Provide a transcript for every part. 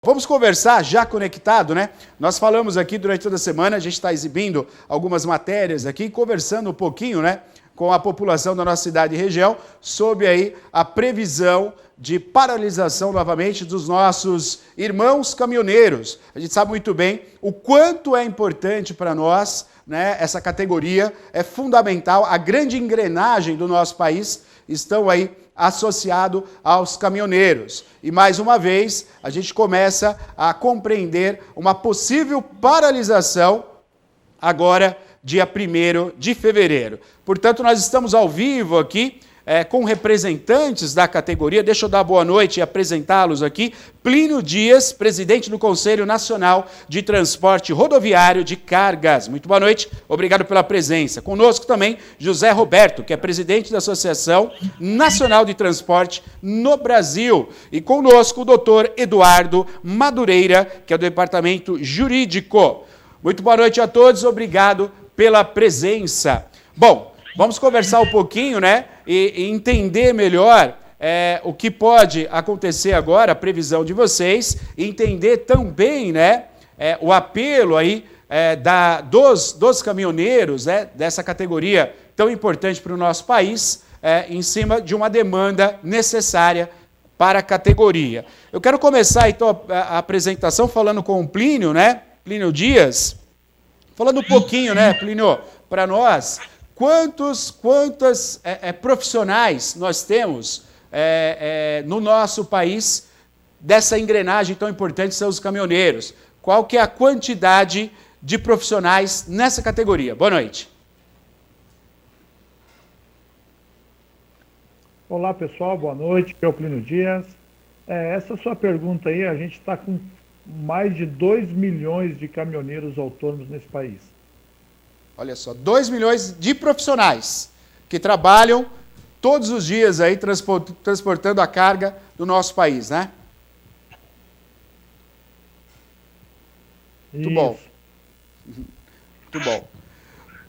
Vamos conversar já conectado, né? Nós falamos aqui durante toda a semana, a gente está exibindo algumas matérias aqui, conversando um pouquinho, né, com a população da nossa cidade e região, sobre aí a previsão de paralisação novamente dos nossos irmãos caminhoneiros. A gente sabe muito bem o quanto é importante para nós, né, essa categoria, é fundamental, a grande engrenagem do nosso país estão aí associado aos caminhoneiros. E mais uma vez, a gente começa a compreender uma possível paralisação agora, dia 1º de fevereiro. Portanto, nós estamos ao vivo aqui com representantes da categoria. Deixa eu dar boa noite e apresentá-los aqui. Plínio Dias, presidente do Conselho Nacional de Transporte Rodoviário de Cargas. Muito boa noite, obrigado pela presença. Conosco também José Roberto, que é presidente da Associação Nacional de Transporte no Brasil. E conosco o doutor Eduardo Madureira, que é do Departamento Jurídico. Muito boa noite a todos, obrigado pela presença. Bom, vamos conversar um pouquinho, né, e entender melhor o que pode acontecer agora, a previsão de vocês, entender também, né, o apelo aí dos caminhoneiros, né, dessa categoria tão importante para o nosso país, em cima de uma demanda necessária para a categoria. Eu quero começar, então, a apresentação falando com o Plínio, né, Plínio Dias, falando um pouquinho, né, Plínio, para nós, quantos profissionais nós temos no nosso país dessa engrenagem tão importante, são os caminhoneiros? Qual que é a quantidade de profissionais nessa categoria? Boa noite. Olá, pessoal, boa noite, eu Plínio Dias. Essa sua pergunta aí, a gente está com mais de 2 milhões de caminhoneiros autônomos nesse país. Olha só, 2 milhões de profissionais que trabalham todos os dias aí transportando a carga do nosso país, né? Isso. Muito bom. Muito bom.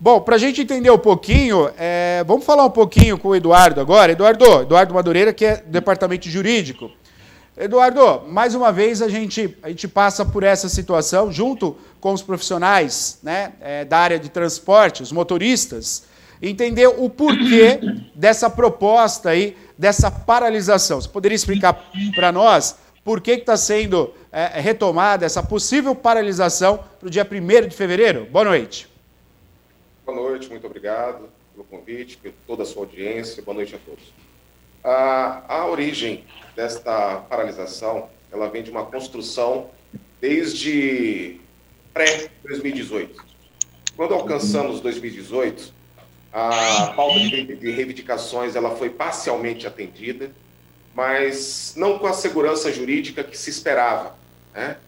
Bom, para a gente entender um pouquinho, vamos falar um pouquinho com o Eduardo agora. Eduardo Madureira, que é do Departamento Jurídico. Eduardo, mais uma vez a gente passa por essa situação, junto com os profissionais, né, da área de transporte, os motoristas, entender o porquê dessa proposta aí, dessa paralisação. Você poderia explicar para nós por que está sendo retomada essa possível paralisação para o dia 1º de fevereiro? Boa noite. Boa noite, muito obrigado pelo convite, por toda a sua audiência. Boa noite a todos. A origem desta paralisação, ela vem de uma construção desde pré-2018. Quando alcançamos 2018, a pauta de reivindicações ela foi parcialmente atendida, mas não com a segurança jurídica que se esperava, né?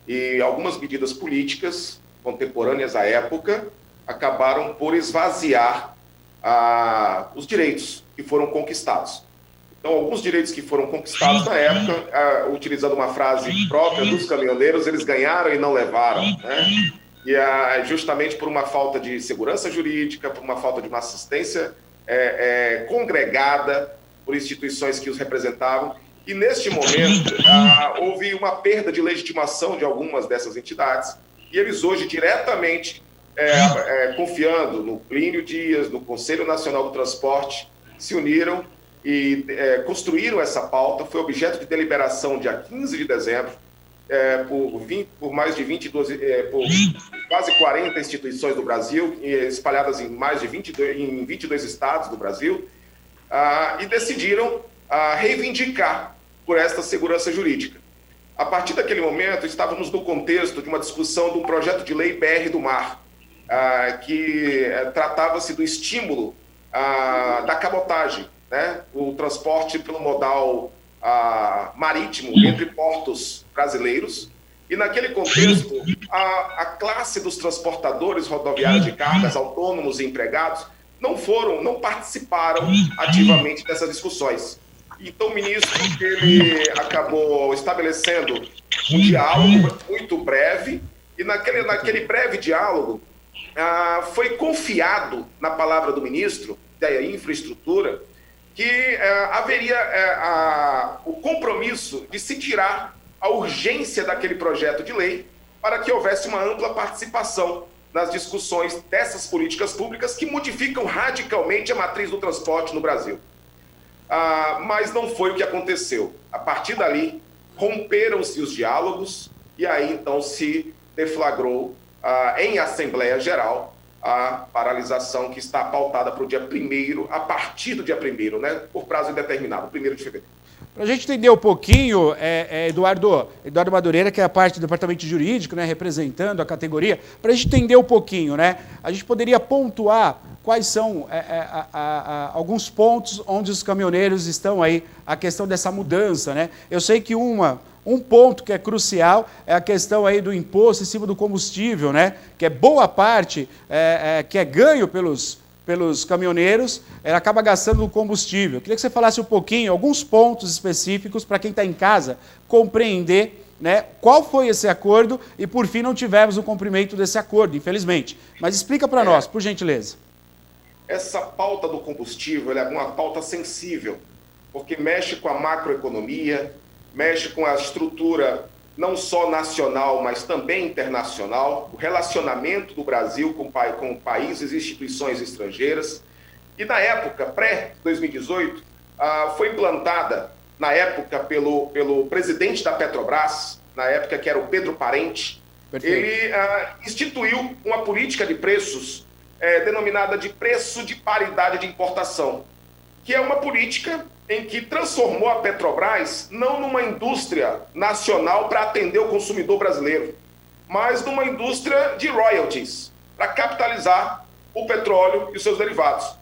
E algumas medidas políticas contemporâneas à época acabaram por esvaziar os direitos que foram conquistados. Então, alguns direitos que foram conquistados na época, utilizando uma frase própria dos caminhoneiros, eles ganharam e não levaram, né? E justamente por uma falta de segurança jurídica, por uma falta de uma assistência congregada por instituições que os representavam. E, neste momento, houve uma perda de legitimação de algumas dessas entidades. E eles hoje, diretamente, confiando no Plínio Dias, no Conselho Nacional do Transporte, se uniram e construíram essa pauta. Foi objeto de deliberação dia 15 de dezembro, por mais de 22, por quase 40 instituições do Brasil, espalhadas em mais de 22 estados do Brasil, e decidiram reivindicar por esta segurança jurídica. A partir daquele momento, estávamos no contexto de uma discussão de um projeto de lei BR do Mar, que tratava-se do estímulo da cabotagem, né? O transporte pelo modal marítimo entre portos brasileiros. E naquele contexto, a classe dos transportadores rodoviários de cargas, autônomos e empregados, não participaram ativamente dessas discussões. Então o ministro ele acabou estabelecendo um diálogo muito breve, e naquele breve diálogo foi confiado na palavra do ministro da Infraestrutura que haveria o compromisso de se tirar a urgência daquele projeto de lei para que houvesse uma ampla participação nas discussões dessas políticas públicas que modificam radicalmente a matriz do transporte no Brasil. Mas não foi o que aconteceu. A partir dali, romperam-se os diálogos e aí então se deflagrou em Assembleia Geral a paralisação que está pautada para o dia 1º, a partir do dia 1º, né, por prazo indeterminado, 1º de fevereiro. Para a gente entender um pouquinho, Eduardo Madureira, que é a parte do departamento jurídico, né, representando a categoria, para a gente entender um pouquinho, né, a gente poderia pontuar quais são alguns pontos onde os caminhoneiros estão aí, a questão dessa mudança, né? Eu sei que um ponto que é crucial é a questão aí do imposto em cima do combustível, né? Que é boa parte que é ganho pelos caminhoneiros, acaba gastando no combustível. Queria que você falasse um pouquinho, alguns pontos específicos para quem está em casa compreender, né, qual foi esse acordo e, por fim, não tivemos o cumprimento desse acordo, infelizmente. Mas explica para nós, por gentileza. Essa pauta do combustível é uma pauta sensível, porque mexe com a macroeconomia, mexe com a estrutura não só nacional, mas também internacional, o relacionamento do Brasil com países e instituições estrangeiras. E na época, pré-2018, foi implantada, na época, pelo presidente da Petrobras, na época que era o Pedro Parente. Perfeito. Ele instituiu uma política de preços denominada de preço de paridade de importação, que é uma política em que transformou a Petrobras não numa indústria nacional para atender o consumidor brasileiro, mas numa indústria de royalties, para capitalizar o petróleo e os seus derivados.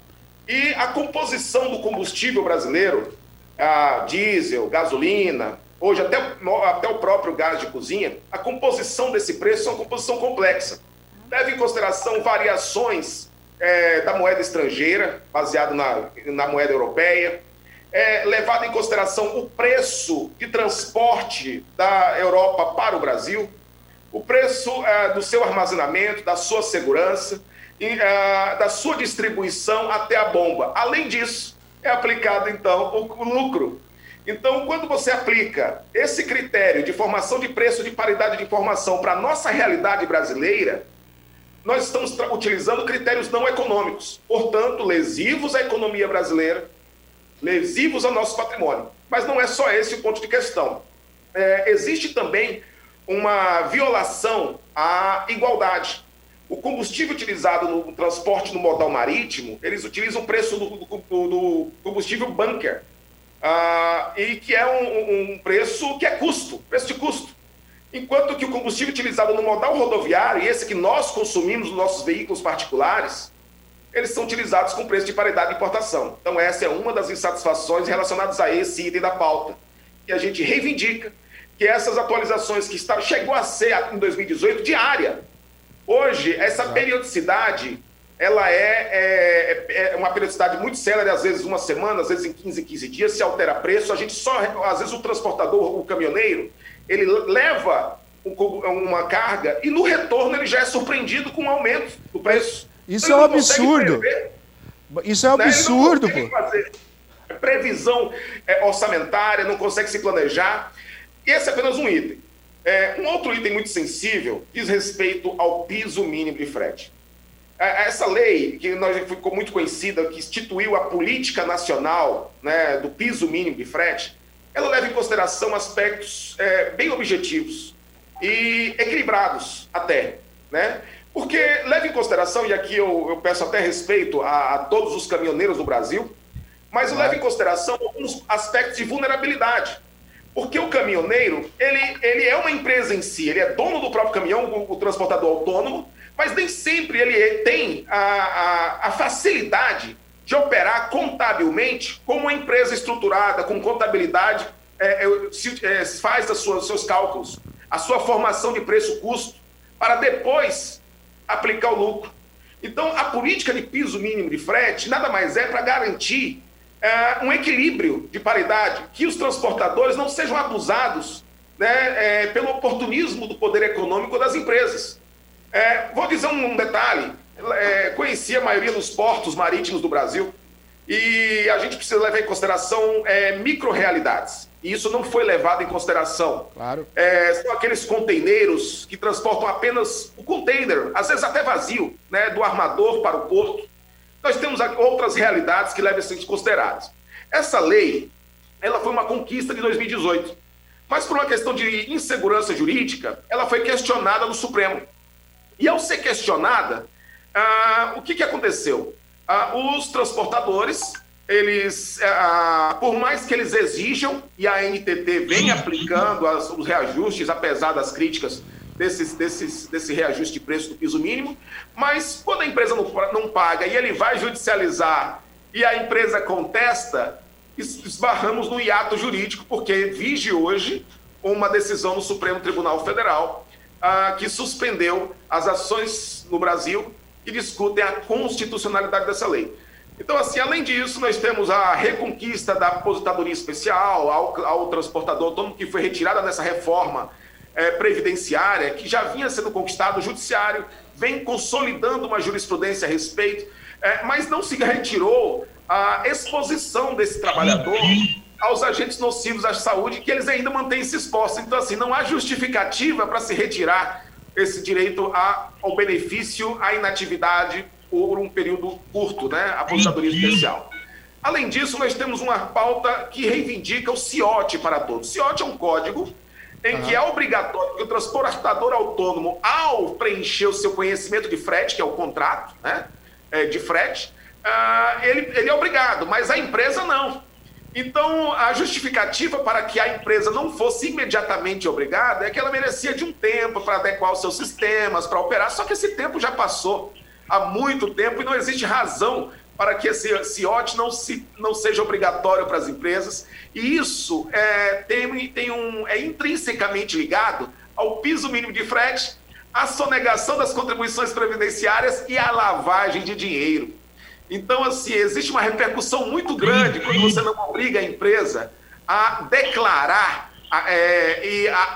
E a composição do combustível brasileiro, diesel, gasolina, hoje até o próprio gás de cozinha, a composição desse preço é uma composição complexa. Leva em consideração variações da moeda estrangeira, baseado na moeda europeia, levado em consideração o preço de transporte da Europa para o Brasil, o preço do seu armazenamento, da sua segurança, e da sua distribuição até a bomba. Além disso, é aplicado, então, o lucro. Então, quando você aplica esse critério de formação de preço de paridade de informação para a nossa realidade brasileira, nós estamos utilizando critérios não econômicos, portanto, lesivos à economia brasileira, lesivos ao nosso patrimônio. Mas não é só esse o ponto de questão. Existe também uma violação à igualdade. O combustível utilizado no transporte no modal marítimo, eles utilizam o preço do combustível bunker, e que é um preço que é preço de custo. Enquanto que o combustível utilizado no modal rodoviário, e esse que nós consumimos nos nossos veículos particulares, eles são utilizados com preço de paridade de importação. Então essa é uma das insatisfações relacionadas a esse item da pauta. E a gente reivindica que essas atualizações que chegou a ser em 2018 diária. Hoje, essa periodicidade, ela é uma periodicidade muito célere, às vezes uma semana, às vezes em 15 dias, se altera preço. A gente às vezes o transportador, o caminhoneiro, ele leva uma carga e no retorno ele já é surpreendido com um aumento do preço. Isso é um absurdo. Isso é um absurdo, pô. Fazer previsão orçamentária, não consegue se planejar. E esse é apenas um item. Um outro item muito sensível diz respeito ao piso mínimo de frete. Essa lei, que ficou muito conhecida, que instituiu a política nacional, né, do piso mínimo de frete, ela leva em consideração aspectos bem objetivos e equilibrados até, né? Porque leva em consideração, e aqui eu peço até respeito a todos os caminhoneiros do Brasil, mas eu levo em consideração alguns aspectos de vulnerabilidade. Porque o caminhoneiro, ele é uma empresa em si, ele é dono do próprio caminhão, o transportador autônomo, mas nem sempre ele tem a facilidade de operar contabilmente como uma empresa estruturada, com contabilidade, faz os seus cálculos, a sua formação de preço-custo, para depois aplicar o lucro. Então, a política de piso mínimo de frete nada mais é para garantir um equilíbrio de paridade, que os transportadores não sejam abusados, né, pelo oportunismo do poder econômico das empresas. Vou dizer um detalhe, conheci a maioria dos portos marítimos do Brasil, E a gente precisa levar em consideração micro-realidades. E isso não foi levado em consideração. Claro. São aqueles containeiros que transportam apenas o container, às vezes até vazio, né, do armador para o porto. Nós temos outras realidades que devem ser consideradas. Essa lei, ela foi uma conquista de 2018, mas por uma questão de insegurança jurídica, ela foi questionada no Supremo. E ao ser questionada, o que aconteceu? Os transportadores, eles, por mais que eles exijam, e a ANTT vem aplicando os reajustes, apesar das críticas desse reajuste de preço do piso mínimo, mas quando a empresa não paga e ele vai judicializar e a empresa contesta, esbarramos no hiato jurídico, porque vige hoje uma decisão no Supremo Tribunal Federal que suspendeu as ações no Brasil que discutem a constitucionalidade dessa lei. Então, assim, além disso, nós temos a reconquista da aposentadoria especial ao transportador autônomo, que foi retirada nessa reforma previdenciária, que já vinha sendo conquistado. O judiciário vem consolidando uma jurisprudência a respeito, mas não se retirou a exposição desse trabalhador aos agentes nocivos à saúde, que eles ainda mantêm-se expostos. Então, assim, não há justificativa para se retirar esse direito ao benefício, à inatividade por um período curto, né? A aposentadoria especial. Além disso, nós temos uma pauta que reivindica o CIOT para todos. O CIOT é um código em que é obrigatório que o transportador autônomo, ao preencher o seu conhecimento de frete, que é o contrato, né, de frete, ele é obrigado, mas a empresa não. Então, a justificativa para que a empresa não fosse imediatamente obrigada é que ela merecia de um tempo para adequar os seus sistemas, para operar, só que esse tempo já passou há muito tempo e não existe razão para que esse CIOT não seja obrigatório para as empresas. E isso é intrinsecamente ligado ao piso mínimo de frete, à sonegação das contribuições previdenciárias e à lavagem de dinheiro. Então, assim, existe uma repercussão muito grande quando você não obriga a empresa a declarar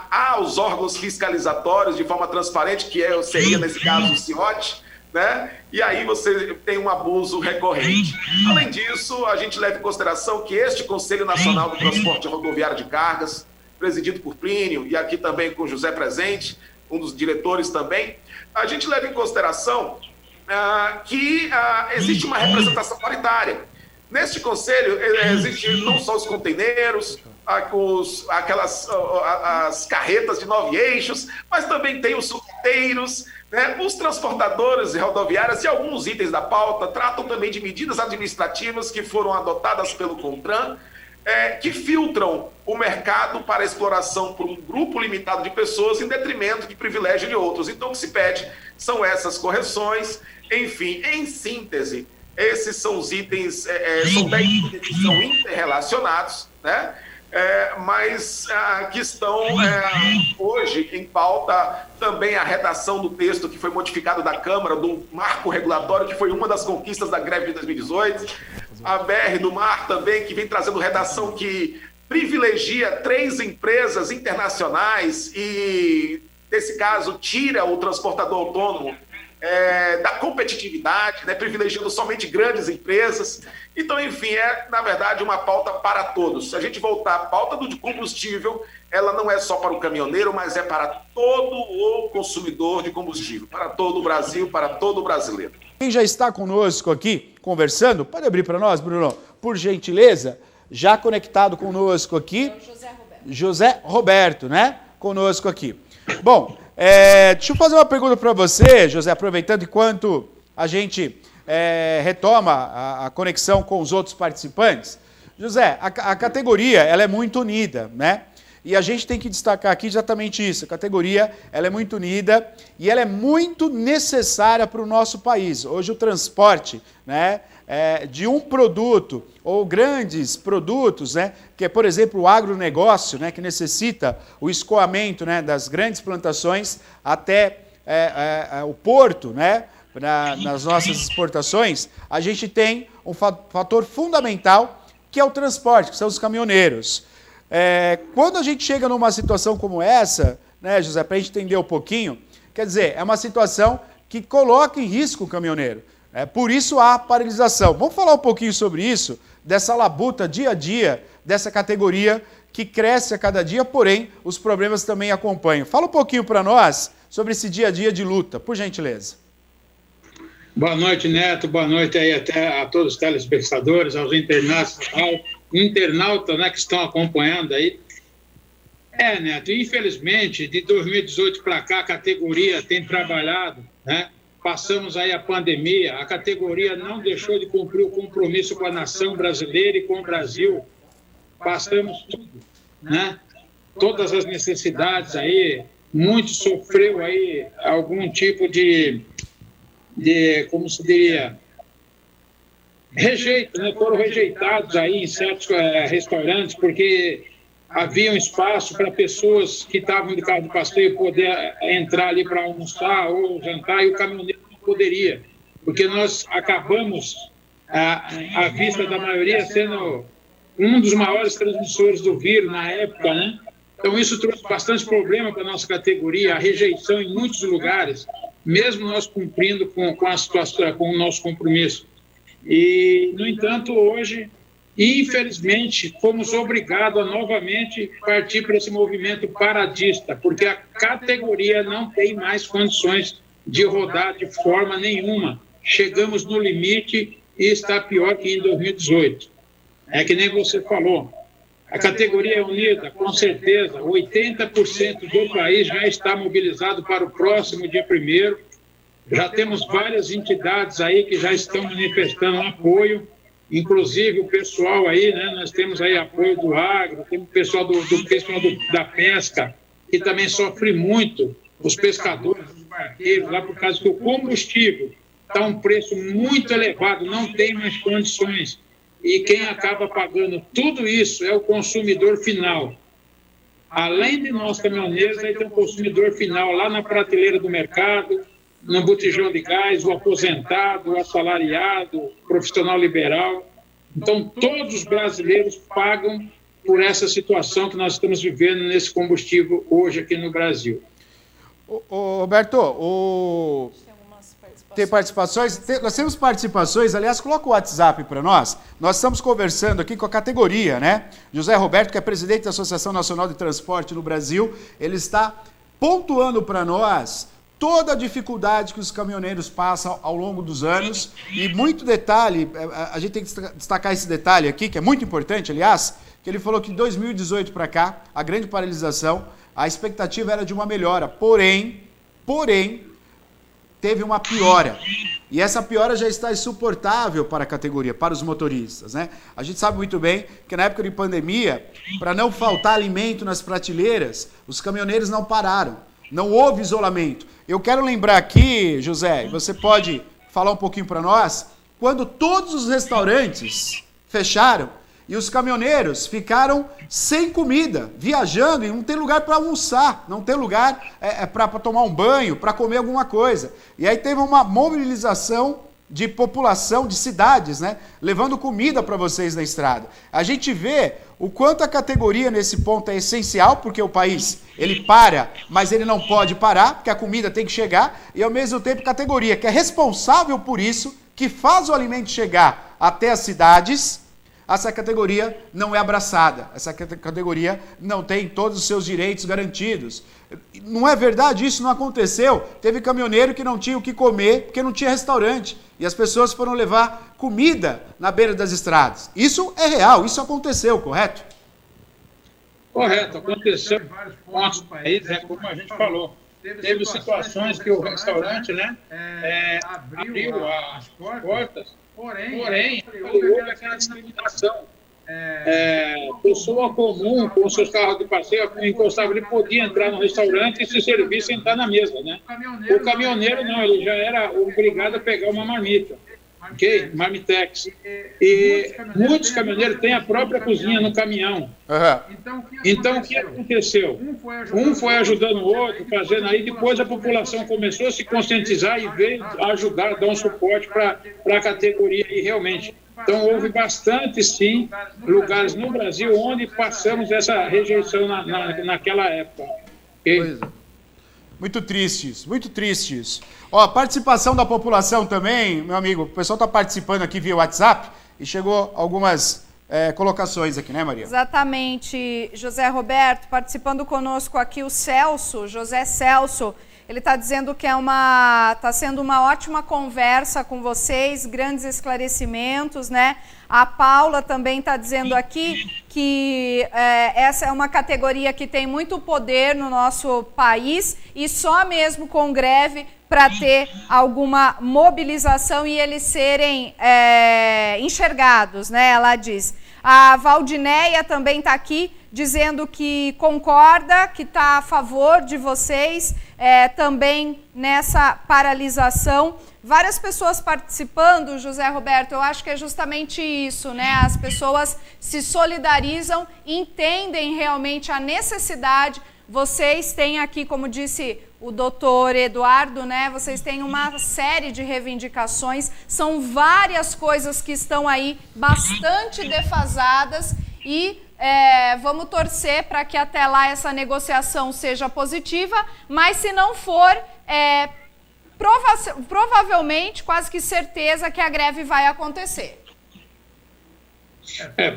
aos órgãos fiscalizatórios de forma transparente, que seria, nesse caso, o CIOT, né? E aí você tem um abuso recorrente. Além disso, a gente leva em consideração que este Conselho Nacional do Transporte Rodoviário de Cargas, presidido por Plínio, e aqui também com José presente, um dos diretores também, a gente leva em consideração que existe uma representação paritária. Neste conselho, existe não só os containeiros, as carretas de 9 eixos, mas também tem os sucateiros, né? Os transportadores rodoviários e alguns itens da pauta tratam também de medidas administrativas que foram adotadas pelo CONTRAN, que filtram o mercado para exploração por um grupo limitado de pessoas em detrimento de privilégio de outros. Então, o que se pede são essas correções. Enfim, em síntese, esses são os itens, são 10 itens que são interrelacionados, né? Mas que estão hoje em pauta também a redação do texto que foi modificado da Câmara, do marco regulatório, que foi uma das conquistas da greve de 2018, a BR do Mar também, que vem trazendo redação que privilegia 3 empresas internacionais e, nesse caso, tira o transportador autônomo da competitividade, né, privilegiando somente grandes empresas. Então, enfim, na verdade, uma pauta para todos. Se a gente voltar à pauta do combustível, ela não é só para o caminhoneiro, mas é para todo o consumidor de combustível, para todo o Brasil, para todo o brasileiro. Quem já está conosco aqui, conversando, pode abrir para nós, Bruno, por gentileza, já conectado conosco aqui, José Roberto, né, conosco aqui. Bom, deixa eu fazer uma pergunta para você, José, aproveitando enquanto a gente retoma a conexão com os outros participantes. José, a categoria ela é muito unida, né? E a gente tem que destacar aqui exatamente isso. A categoria ela é muito unida e ela é muito necessária para o nosso país. Hoje o transporte, né, de um produto ou grandes produtos, né, que é, por exemplo, o agronegócio, né, que necessita o escoamento, né, das grandes plantações até o porto, né, nas nossas exportações, a gente tem um fator fundamental que é o transporte, que são os caminhoneiros. Quando a gente chega numa situação como essa, né, José, para a gente entender um pouquinho, quer dizer, é uma situação que coloca em risco o caminhoneiro. Por isso há paralisação. Vamos falar um pouquinho sobre isso, dessa labuta dia a dia, dessa categoria que cresce a cada dia, porém os problemas também acompanham. Fala um pouquinho para nós sobre esse dia a dia de luta, por gentileza. Boa noite, Neto. Boa noite aí até a todos os telespectadores, aos internautas, né, que estão acompanhando aí. Neto, infelizmente, de 2018 para cá, a categoria tem trabalhado, né? Passamos aí a pandemia, a categoria não deixou de cumprir o compromisso com a nação brasileira e com o Brasil. Passamos tudo, né? Todas as necessidades aí, muito sofreu aí algum tipo de como se diria, rejeito, né? Foram rejeitados aí em certos restaurantes, porque havia um espaço para pessoas que estavam de carro de passeio poder entrar ali para almoçar ou jantar, e o caminhoneiro não poderia, porque nós acabamos, à vista da maioria, sendo um dos maiores transmissores do vírus na época, né? Então isso trouxe bastante problema para a nossa categoria, a rejeição em muitos lugares, mesmo nós cumprindo com a situação, com o nosso compromisso. E, no entanto, hoje, infelizmente, fomos obrigados a novamente partir para esse movimento paradista, porque a categoria não tem mais condições de rodar de forma nenhuma. Chegamos no limite e está pior que em 2018. É que nem você falou, a categoria é unida, com certeza, 80% do país já está mobilizado para o próximo dia 1º. Já temos várias entidades aí que já estão manifestando apoio, inclusive o pessoal aí, né? Nós temos aí apoio do agro, temos o pessoal da pesca, que também sofre muito, os pescadores, os barqueiros, lá por causa que o combustível está um preço muito elevado, não tem mais condições. E quem acaba pagando tudo isso é o consumidor final. Além de nós caminhoneiros, aí tem o consumidor final lá na prateleira do mercado, no botijão de gás, o aposentado, o assalariado, o profissional liberal. Então, todos os brasileiros pagam por essa situação que nós estamos vivendo nesse combustível hoje aqui no Brasil. Roberto, tem participações? Nós temos participações, aliás, coloca o WhatsApp para nós. Nós estamos conversando aqui com a categoria, né? José Roberto, que é presidente da Associação Nacional de Transporte no Brasil, ele está pontuando para nós toda a dificuldade que os caminhoneiros passam ao longo dos anos, e muito detalhe, a gente tem que destacar esse detalhe aqui, que é muito importante, aliás, que ele falou que de 2018 para cá, a grande paralisação, a expectativa era de uma melhora, porém, teve uma piora. E essa piora já está insuportável para a categoria, para os motoristas, né? A gente sabe muito bem que na época de pandemia, para não faltar alimento nas prateleiras, os caminhoneiros não pararam, não houve isolamento. Eu quero lembrar aqui, José, você pode falar um pouquinho para nós, quando todos os restaurantes fecharam e os caminhoneiros ficaram sem comida, viajando, e não tem lugar para almoçar, não tem lugar para tomar um banho, para comer alguma coisa. E aí teve uma mobilização de população, de cidades, né, levando comida para vocês na estrada. A gente vê o quanto a categoria nesse ponto é essencial, porque o país, ele para, mas ele não pode parar, porque a comida tem que chegar, e ao mesmo tempo a categoria que é responsável por isso, que faz o alimento chegar até as cidades, essa categoria não é abraçada, essa categoria não tem todos os seus direitos garantidos. Não é verdade? Isso não aconteceu. Teve caminhoneiro que não tinha o que comer porque não tinha restaurante e as pessoas foram levar comida na beira das estradas. Isso é real, isso aconteceu, correto? Correto, aconteceu em vários pontos do país, como a gente falou. Teve situações que o restaurante, né, abriu as portas. Porém, houve aquela discriminação. Pessoa comum, com seus carros de passeio, encostava, ele podia entrar no restaurante e se servir e sentar na mesa, né? O caminhoneiro não, ele já era obrigado a pegar uma marmita, ok? Marmitex. E muitos caminhoneiros têm a própria cozinha no caminhão. Então, o que aconteceu? Um foi ajudando o outro, fazendo aí, depois a população começou a se conscientizar e veio ajudar, dar um suporte para a categoria aí, realmente. Então, houve bastante, sim, lugares no Brasil onde passamos essa rejeição naquela época. Okay? Muito triste isso, muito triste isso. Ó, participação da população também, meu amigo, o pessoal está participando aqui via WhatsApp e chegou algumas colocações aqui, né, Maria? Exatamente, José Roberto, participando conosco aqui o Celso, José Celso, ele está dizendo que está sendo uma ótima conversa com vocês, grandes esclarecimentos, né? A Paula também está dizendo aqui que essa é uma categoria que tem muito poder no nosso país e só mesmo com greve para ter alguma mobilização e eles serem enxergados, né? Ela diz. A Valdineia também está aqui dizendo que concorda, que está a favor de vocês também nessa paralisação. Várias pessoas participando, José Roberto, eu acho que é justamente isso, né? As pessoas se solidarizam, entendem realmente a necessidade. Vocês têm aqui, como disse o doutor Eduardo, né? Vocês têm uma série de reivindicações, são várias coisas que estão aí bastante defasadas e vamos torcer para que até lá essa negociação seja positiva, mas se não for, provavelmente, quase que certeza que a greve vai acontecer.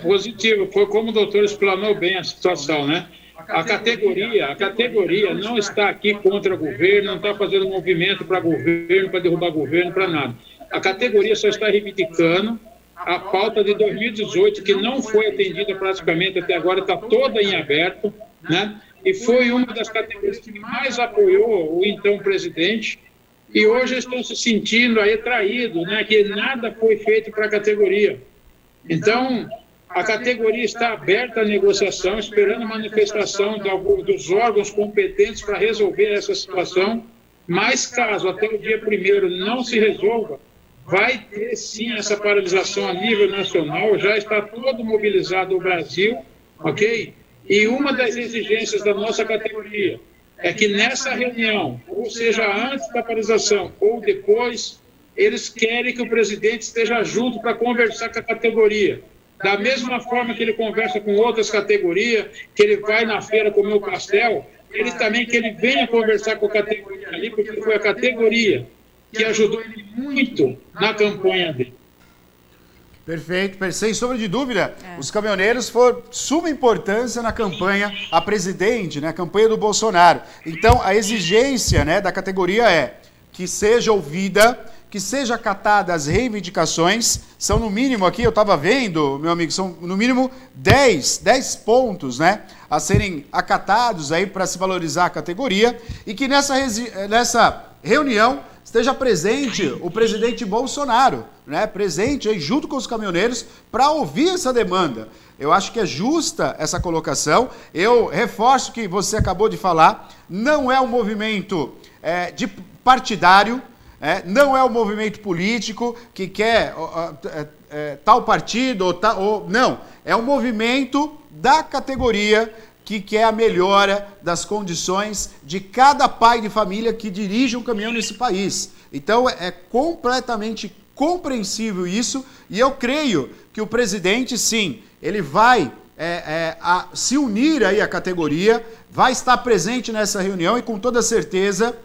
Positivo, foi como o doutor explanou bem a situação, né? A categoria não está aqui contra o governo, não está fazendo movimento para governo, para derrubar governo, para nada. A categoria só está reivindicando a pauta de 2018, que não foi atendida praticamente até agora, está toda em aberto, né? E foi uma das categorias que mais apoiou o então presidente, e hoje estão se sentindo aí traídos, né? Que nada foi feito para a categoria. Então, a categoria está aberta à negociação, esperando manifestação dos órgãos competentes para resolver essa situação, mas caso até o dia 1º não se resolva, vai ter sim essa paralisação a nível nacional, já está todo mobilizado o Brasil, ok? E uma das exigências da nossa categoria é que nessa reunião, ou seja, antes da paralisação ou depois, eles querem que o presidente esteja junto para conversar com a categoria. Da mesma forma que ele conversa com outras categorias, que ele vai na feira comer o pastel, ele também que ele venha conversar com a categoria ali, porque foi a categoria que ajudou ele muito na campanha dele. Perfeito, sem sombra de dúvida, os caminhoneiros foram de suma importância na campanha a presidente, né, a campanha do Bolsonaro. Então, a exigência, né, da categoria é que seja ouvida, que seja acatada as reivindicações, são no mínimo aqui, eu estava vendo, meu amigo, são no mínimo 10 pontos, né, a serem acatados aí para se valorizar a categoria e que nessa reunião esteja presente o presidente Bolsonaro, né, presente aí junto com os caminhoneiros para ouvir essa demanda. Eu acho que é justa essa colocação. Eu reforço que você acabou de falar, não é um movimento de partidário, não é um movimento político que quer tal partido não, é um movimento da categoria que quer a melhora das condições de cada pai de família que dirige um caminhão nesse país. Então é completamente compreensível isso e eu creio que o presidente, sim, ele vai se unir aí à categoria, vai estar presente nessa reunião e com toda certeza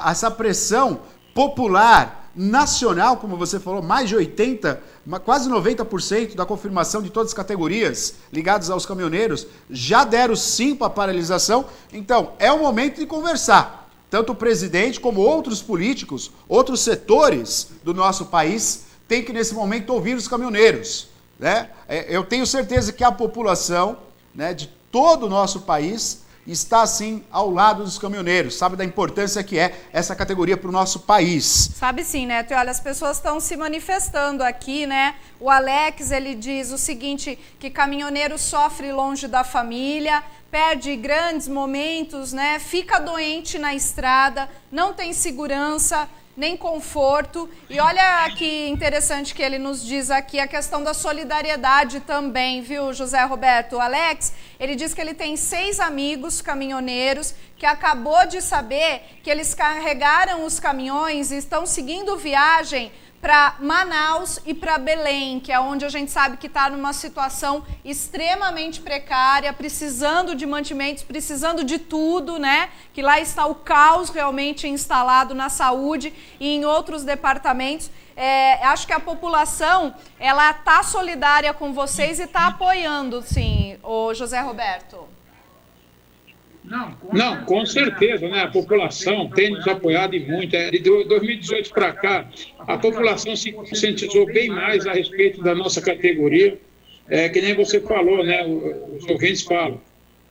essa pressão popular, nacional, como você falou, mais de 80%, quase 90% da confirmação de todas as categorias ligadas aos caminhoneiros já deram sim para a paralisação. Então, é o momento de conversar. Tanto o presidente como outros políticos, outros setores do nosso país têm que, nesse momento, ouvir os caminhoneiros, né? Eu tenho certeza que a população, né, de todo o nosso país está, assim, ao lado dos caminhoneiros, sabe da importância que é essa categoria para o nosso país. Sabe sim, Neto, e olha, as pessoas estão se manifestando aqui, né? O Alex, ele diz o seguinte, que caminhoneiro sofre longe da família, perde grandes momentos, né? Fica doente na estrada, não tem segurança, nem conforto. E olha que interessante que ele nos diz aqui a questão da solidariedade também, viu, José Roberto? O Alex, ele diz que ele tem 6 amigos caminhoneiros que acabou de saber que eles carregaram os caminhões e estão seguindo viagem para Manaus e para Belém, que é onde a gente sabe que está numa situação extremamente precária, precisando de mantimentos, precisando de tudo, né? Que lá está o caos realmente instalado na saúde e em outros departamentos. Acho que a população, ela está solidária com vocês e está apoiando, sim, o José Roberto. Não, com certeza, né? A população tem nos apoiado e muito. De 2018 para cá, a população se conscientizou bem mais a respeito da nossa categoria. Que nem você falou, né? Os ouvintes falam.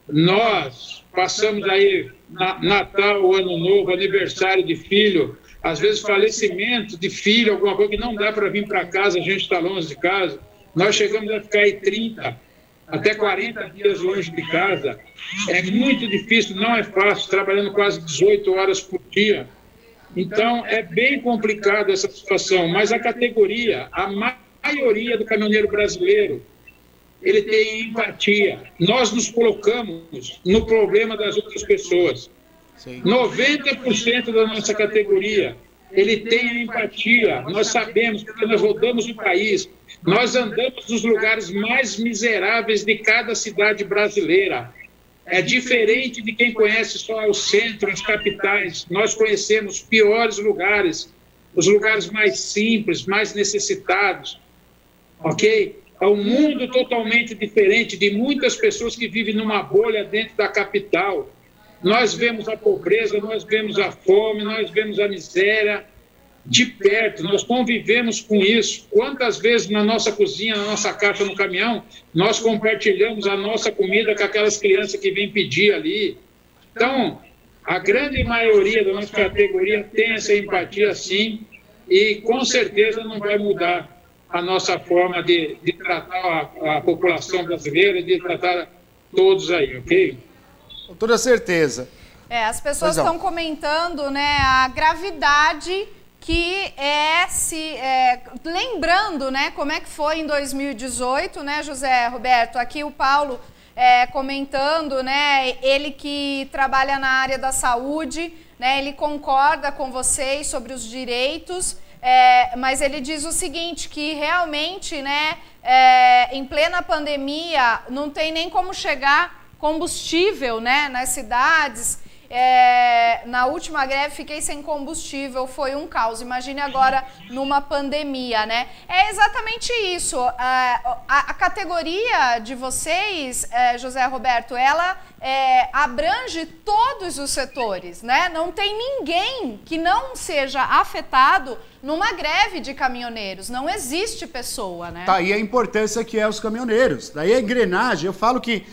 Nós passamos aí Natal, Ano Novo, aniversário de filho, às vezes falecimento de filho, alguma coisa que não dá para vir para casa, a gente está longe de casa. Nós chegamos a ficar aí 30 até 40 dias longe de casa. É muito difícil, não é fácil, trabalhando quase 18 horas por dia. Então, é bem complicado essa situação, mas a categoria, a maioria do caminhoneiro brasileiro, ele tem empatia. Nós nos colocamos no problema das outras pessoas. Sim. 90% da nossa categoria, ele tem a empatia. Nós sabemos, porque nós rodamos o país, nós andamos nos lugares mais miseráveis de cada cidade brasileira. É diferente de quem conhece só o centro, as capitais. Nós conhecemos piores lugares, os lugares mais simples, mais necessitados. Ok? É um mundo totalmente diferente de muitas pessoas que vivem numa bolha dentro da capital. Nós vemos a pobreza, nós vemos a fome, nós vemos a miséria de perto, nós convivemos com isso. Quantas vezes na nossa cozinha, na nossa caixa, no caminhão, nós compartilhamos a nossa comida com aquelas crianças que vêm pedir ali. Então, a grande maioria da nossa categoria tem essa empatia, sim, e com certeza não vai mudar a nossa forma de tratar a população brasileira, de tratar todos aí, ok? Com toda certeza. As pessoas estão comentando, né, a gravidade que lembrando, né, como é que foi em 2018, né, José Roberto? Aqui o Paulo comentando, né, ele que trabalha na área da saúde, né, ele concorda com vocês sobre os direitos, mas ele diz o seguinte, que realmente, né, em plena pandemia, não tem nem como chegar combustível, né, nas cidades. Na última greve fiquei sem combustível, foi um caos. Imagine agora numa pandemia, né? É exatamente isso. A categoria de vocês, José Roberto, ela abrange todos os setores, né? Não tem ninguém que não seja afetado numa greve de caminhoneiros. Não existe pessoa, né? Tá aí a importância que é os caminhoneiros. Daí a engrenagem, eu falo que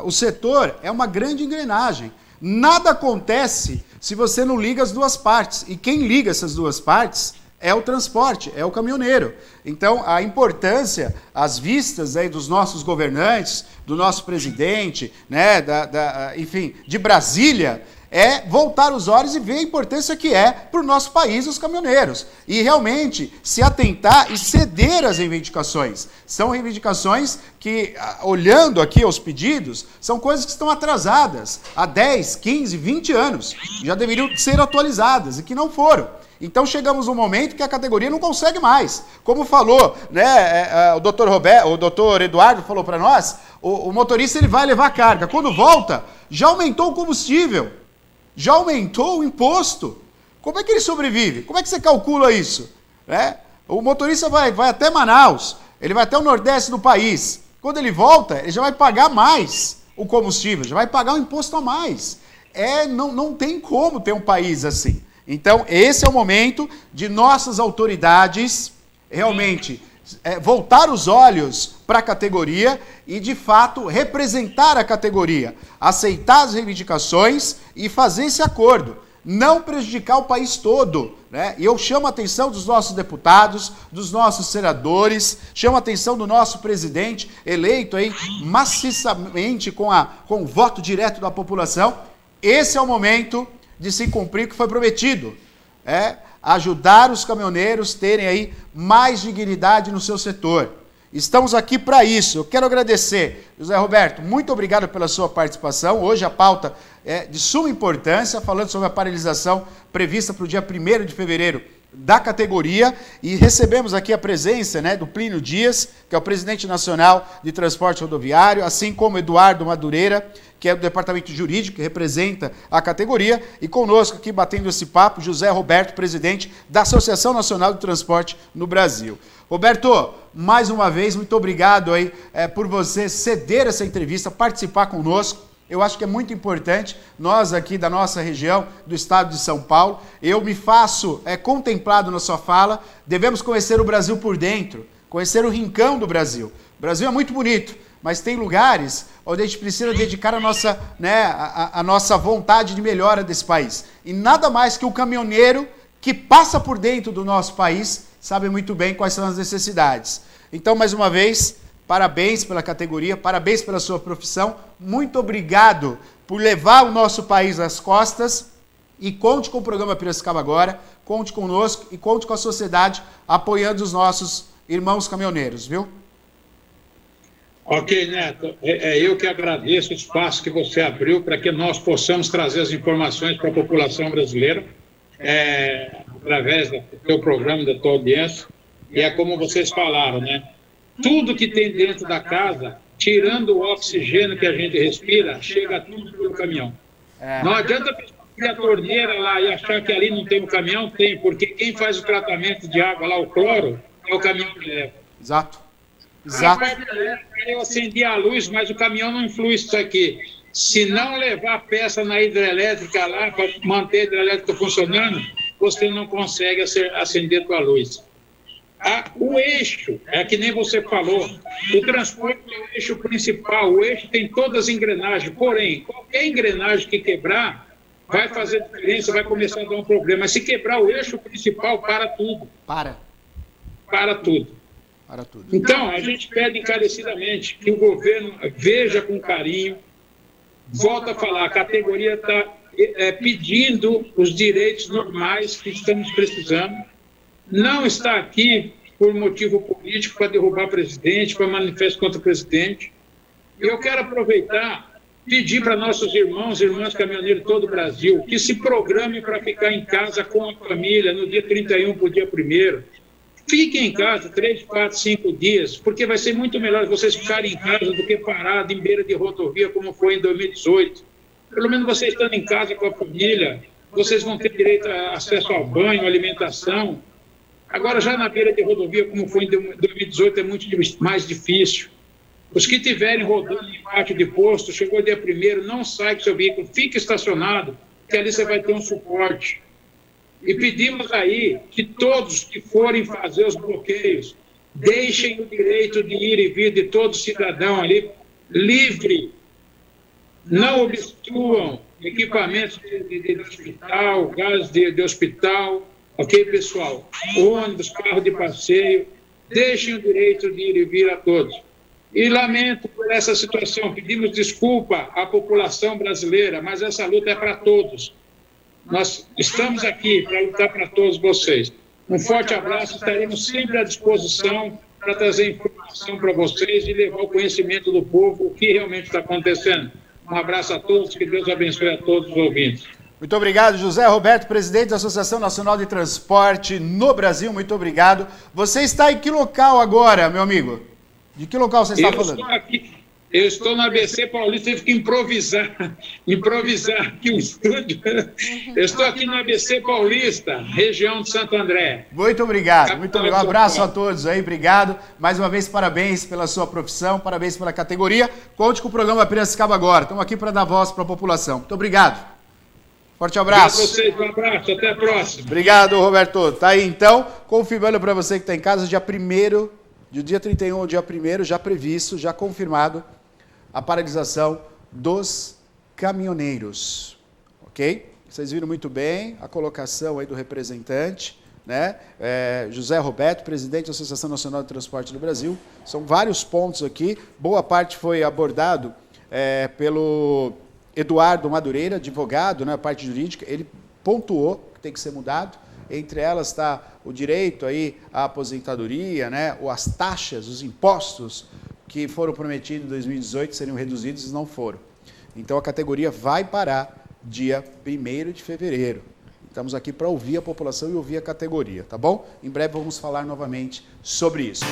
o setor é uma grande engrenagem. Nada acontece se você não liga as duas partes. E quem liga essas duas partes é o transporte, é o caminhoneiro. Então, a importância, às vistas aí dos nossos governantes, do nosso presidente, né, enfim, de Brasília, é voltar os olhos e ver a importância que é para o nosso país os caminhoneiros. E realmente se atentar e ceder às reivindicações. São reivindicações que, olhando aqui aos pedidos, são coisas que estão atrasadas há 10, 15, 20 anos. Já deveriam ser atualizadas e que não foram. Então chegamos num momento que a categoria não consegue mais. Como falou, né, o doutor Eduardo falou para nós, o motorista ele vai levar carga. Quando volta, já aumentou o combustível. Já aumentou o imposto. Como é que ele sobrevive? Como é que você calcula isso? O motorista vai até Manaus, ele vai até o nordeste do país. Quando ele volta, ele já vai pagar mais o combustível, já vai pagar um imposto a mais. Não tem como ter um país assim. Então, esse é o momento de nossas autoridades realmente voltar os olhos para a categoria e, de fato, representar a categoria, aceitar as reivindicações e fazer esse acordo, não prejudicar o país todo, né? E eu chamo a atenção dos nossos deputados, dos nossos senadores, chamo a atenção do nosso presidente, eleito aí maciçamente com o voto direto da população. Esse é o momento de se cumprir o que foi prometido, ajudar os caminhoneiros a terem aí mais dignidade no seu setor. Estamos aqui para isso. Eu quero agradecer, José Roberto, muito obrigado pela sua participação. Hoje a pauta é de suma importância, falando sobre a paralisação prevista para o dia 1º de fevereiro da categoria, e recebemos aqui a presença, né, do Plínio Dias, que é o presidente nacional de transporte rodoviário, assim como Eduardo Madureira, que é do departamento jurídico, que representa a categoria, e conosco aqui batendo esse papo, José Roberto, presidente da Associação Nacional de Transporte no Brasil. Roberto, mais uma vez, muito obrigado aí por você ceder essa entrevista, participar conosco. Eu acho que é muito importante, nós aqui da nossa região, do estado de São Paulo, eu me faço contemplado na sua fala, devemos conhecer o Brasil por dentro, conhecer o rincão do Brasil. O Brasil é muito bonito, mas tem lugares onde a gente precisa dedicar a nossa vontade de melhora desse país. E nada mais que o caminhoneiro que passa por dentro do nosso país sabe muito bem quais são as necessidades. Então, mais uma vez, parabéns pela categoria, parabéns pela sua profissão, muito obrigado por levar o nosso país às costas e conte com o programa Piracicaba Agora, conte conosco e conte com a sociedade apoiando os nossos irmãos caminhoneiros, viu? Ok, Neto, eu que agradeço o espaço que você abriu para que nós possamos trazer as informações para a população brasileira, através do teu programa, da tua audiência, e é como vocês falaram, né? Tudo que tem dentro da casa, tirando o oxigênio que a gente respira, chega tudo pelo caminhão. Não adianta abrir a torneira lá e achar que ali não tem um caminhão, tem, porque quem faz o tratamento de água lá, o cloro, é o caminhão que leva. Exato. Eu acendi a luz, mas o caminhão não influi isso aqui. Se não levar a peça na hidrelétrica lá, para manter a hidrelétrica funcionando, você não consegue acender a tua luz. O eixo, é que nem você falou, o transporte é o eixo principal, o eixo tem todas as engrenagens, porém, qualquer engrenagem que quebrar, vai fazer diferença, vai começar a dar um problema. Mas se quebrar o eixo principal, para tudo. Para tudo. Então, a gente pede encarecidamente que o governo veja com carinho, volta a falar, a categoria está pedindo os direitos normais que estamos precisando, não está aqui por motivo político para derrubar presidente, para manifesto contra o presidente. Eu quero aproveitar, pedir para nossos irmãos e irmãs caminhoneiros de todo o Brasil que se programem para ficar em casa com a família no dia 31 para o dia 1º. Fiquem em casa 3, 4, 5 dias, porque vai ser muito melhor vocês ficarem em casa do que parado em beira de rodovia como foi em 2018. Pelo menos vocês estando em casa com a família, vocês vão ter direito a acesso ao banho, alimentação. Agora, já na beira de rodovia, como foi em 2018, é muito mais difícil. Os que estiverem rodando embaixo de posto, chegou dia 1º, não sai com seu veículo, fique estacionado, que ali você vai ter um suporte. E pedimos aí que todos que forem fazer os bloqueios, deixem o direito de ir e vir de todo cidadão ali livre. Não obstruam equipamentos de hospital, gás de hospital. Ok, pessoal? Ônibus, carro de passeio, deixem o direito de ir e vir a todos. E lamento por essa situação, pedimos desculpa à população brasileira, mas essa luta é para todos. Nós estamos aqui para lutar para todos vocês. Um forte abraço, estaremos sempre à disposição para trazer informação para vocês e levar o conhecimento do povo o que realmente está acontecendo. Um abraço a todos, que Deus abençoe a todos os ouvintes. Muito obrigado, José Roberto, presidente da Associação Nacional de Transporte no Brasil. Muito obrigado. Você está em que local agora, meu amigo? De que local você está falando? Eu estou na ABC Paulista, tive que improvisar aqui o estúdio. Eu estou aqui na ABC Paulista, região de Santo André. Muito obrigado, muito obrigado. Um abraço a todos aí, obrigado. Mais uma vez, parabéns pela sua profissão, parabéns pela categoria. Conte com o programa Piracicaba Agora. Estamos aqui para dar voz para a população. Muito obrigado. Forte abraço. Obrigado a vocês, um abraço, até a próxima. Obrigado, Roberto. Tá aí então, confirmando para você que está em casa, dia 1º, do dia 31 ao dia 1º, já previsto, já confirmado, a paralisação dos caminhoneiros, ok? Vocês viram muito bem a colocação aí do representante, né? José Roberto, presidente da Associação Nacional de Transporte do Brasil. São vários pontos aqui, boa parte foi abordado pelo Eduardo Madureira, advogado, né, a parte jurídica. Ele pontuou que tem que ser mudado. Entre elas está o direito aí à aposentadoria, né, ou as taxas, os impostos que foram prometidos em 2018 seriam reduzidos e não foram. Então a categoria vai parar dia 1º de fevereiro. Estamos aqui para ouvir a população e ouvir a categoria, tá bom? Em breve vamos falar novamente sobre isso.